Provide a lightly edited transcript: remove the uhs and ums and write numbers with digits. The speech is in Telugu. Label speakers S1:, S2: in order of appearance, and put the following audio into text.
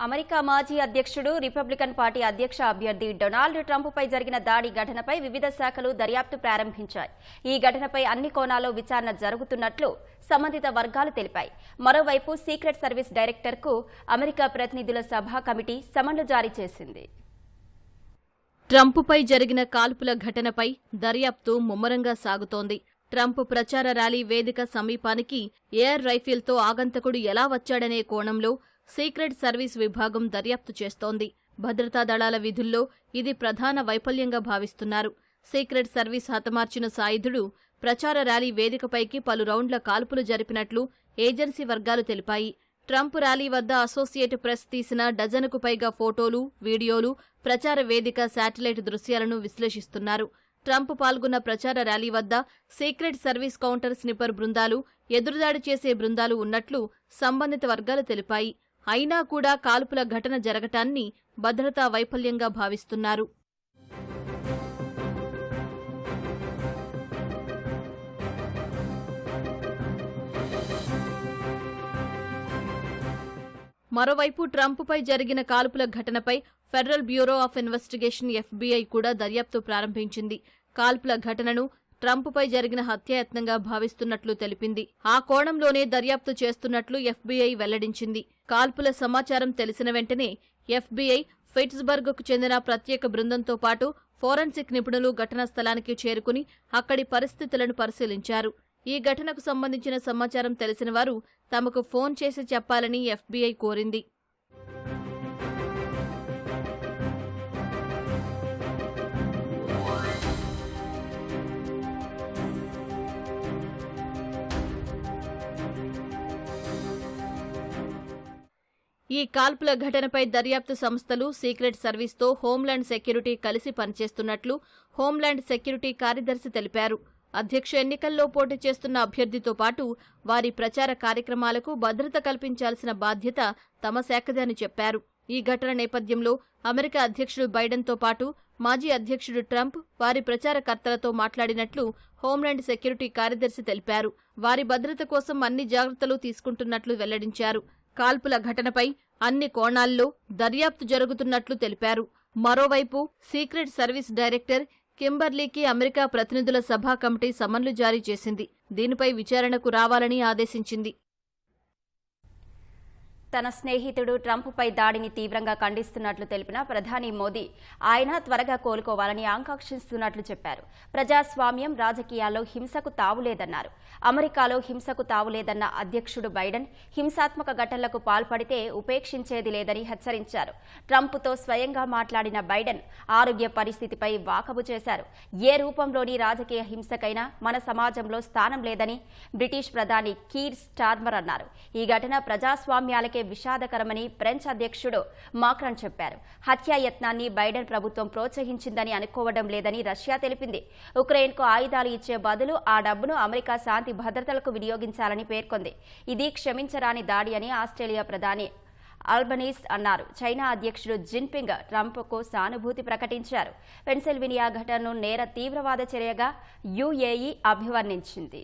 S1: అమెరికా మాజీ అధ్యక్షుడు రిపబ్లికన్ పార్టీ అధ్యక్ష అభ్యర్థి డొనాల్డ్ ట్రంప్పై జరిగిన దాడి ఘటనపై వివిధ శాఖలు దర్యాప్తు ప్రారంభించాయి. ఈ ఘటనపై అన్ని కోణాల్లో విచారణ జరుగుతున్నట్లు సంబంధిత వర్గాలు తెలిపాయి. మరోవైపు సీక్రెట్ సర్వీస్ డైరెక్టర్కు అమెరికా ప్రతినిధుల సభ కమిటీ సమన్లు జారీ చేసింది.
S2: ట్రంప్పై జరిగిన కాల్పుల ఘటనపై దర్యాప్తు ముమ్మరంగా సాగుతోంది. ట్రంప్ ప్రచార ర్యాలీ వేదిక సమీపానికి ఎయిర్ రైఫిల్తో ఆగంతకుడు ఎలా వచ్చాడనే కోణంలో సీక్రెట్ సర్వీస్ విభాగం దర్యాప్తు చేస్తోంది. భద్రతా దళాల విధుల్లో ఇది ప్రధాన వైఫల్యంగా భావిస్తున్నారు. సీక్రెట్ సర్వీస్ హతమార్చిన సాయుధుడు ప్రచార ర్యాలీ వేదికపైకి పలు రౌండ్ల కాల్పులు జరిపినట్లు ఏజెన్సీ వర్గాలు తెలిపాయి. ట్రంప్ ర్యాలీ వద్ద అసోసియేట్ ప్రెస్ తీసిన డజనుకు పైగా ఫోటోలు, వీడియోలు, ప్రచార వేదిక శాటిలైట్ దృశ్యాలను విశ్లేషిస్తున్నారు. ట్రంప్ పాల్గొన్న ప్రచార ర్యాలీ వద్ద సీక్రెట్ సర్వీస్ కౌంటర్ స్నిపర్ బృందాలు, ఎదురుదాడి చేసే బృందాలు ఉన్నట్లు సంబంధిత వర్గాలు తెలిపాయి. అయినా కూడా కాల్పుల ఘటన జరగటాన్ని భద్రతా వైఫల్యంగా భావిస్తున్నారు. మరోవైపు ట్రంప్పై జరిగిన కాల్పుల ఘటనపై federal bureau of investigation FBI కూడా దర్యాప్తు ప్రారంభించింది. కాల్పుల ఘటనను ట్రంప్పై జరిగిన హత్యాయత్నంగా భావిస్తున్నట్లు తెలిపింది. ఆ కోణంలోనే దర్యాప్తు చేస్తున్నట్లు FBI వెల్లడించింది. కాల్పుల సమాచారం తెలిసిన వెంటనే FBI పిట్స్బర్గ్కు చెందిన ప్రత్యేక బృందంతో పాటు ఫోరెన్సిక్ నిపుణులు ఘటనా స్థలానికి చేరుకుని అక్కడి పరిస్థితులను పరిశీలించారు. ఈ ఘటనకు సంబంధించిన సమాచారం తెలిసిన వారు తమకు ఫోన్ చేసి చెప్పాలని FBI కోరింది. ఈ కాల్పుల ఘటనపై దర్యాప్తు సంస్థలు సీక్రెట్ సర్వీస్తో హోంల్యాండ్ సెక్యూరిటీ కలిసి పనిచేస్తున్నట్లు హోంల్యాండ్ సెక్యూరిటీ కార్యదర్శి తెలిపారు. అధ్యక్ష ఎన్నికల్లో పోటీ చేస్తున్న అభ్యర్థితో పాటు వారి ప్రచార కార్యక్రమాలకు భద్రత కల్పించాల్సిన బాధ్యత తమ శాఖదని చెప్పారు. ఈ ఘటన నేపథ్యంలో అమెరికా అధ్యక్షుడు బైడెన్తో పాటు మాజీ అధ్యక్షుడు ట్రంప్ వారి ప్రచారకర్తలతో మాట్లాడినట్లు హోంల్యాండ్ సెక్యూరిటీ కార్యదర్శి తెలిపారు. వారి భద్రత కోసం అన్ని జాగ్రత్తలు తీసుకుంటున్నట్లు వెల్లడించారు. కాల్పుల ఘటనపై అన్ని కోణాల్లో దర్యాప్తు జరుగుతున్నట్లు తెలిపారు. మరోవైపు సీక్రెట్ సర్వీస్ డైరెక్టర్ కింబర్లీకి అమెరికా ప్రతినిధుల సభా కమిటీ సమన్లు జారీ చేసింది. దీనిపై విచారణకు రావాలని ఆదేశించింది.
S1: తన స్నేహితుడు ట్రంప్పై దాడిని తీవ్రంగా ఖండిస్తున్నట్లు తెలిపిన ప్రధాని మోదీ ఆయన త్వరగా కోలుకోవాలని ఆకాంక్షిస్తున్నట్లు చెప్పారు. ప్రజాస్వామ్యం, రాజకీయాల్లో హింసకు తావులేదన్నారు. అమెరికాలో హింసకు తావులేదన్న అధ్యక్షుడు బైడెన్ హింసాత్మక ఘటనలకు పాల్పడితే ఉపేక్షించేది లేదని హెచ్చరించారు. ట్రంప్తో స్వయంగా మాట్లాడిన బైడెన్ ఆరోగ్య పరిస్థితిపై వాకబు చేశారు. ఏ రూపంలోని రాజకీయ హింసకైనా మన సమాజంలో స్థానం లేదని బ్రిటిష్ ప్రధాని కీర్ స్టార్మర్ అన్నారు. ఈ ఘటన ప్రజాస్వామ్యాలకే విషాదకరమని ఫ్రెంచ్ అధ్యక్షుడు మాక్రాన్ చెప్పారు. హత్యాయత్నాన్ని బైడెన్ ప్రభుత్వం ప్రోత్సహించిందని అనుకోవడం లేదని రష్యా తెలిపింది. ఉక్రెయిన్కు ఆయుధాలు ఇచ్చే బదులు ఆ డబ్బును అమెరికా శాంతి భద్రతలకు వినియోగించాలని పేర్కొంది. ఇది క్షమించరాని దాడి అని ఆస్ట్రేలియా ప్రధాని ఆల్బనీస్ అన్నారు. చైనా అధ్యక్షుడు జిన్పింగ్ ట్రంప్కు సానుభూతి ప్రకటించారు. పెన్సిల్వేనియా ఘటనను నేర తీవ్రవాద చర్యగా UAE అభివర్ణించింది.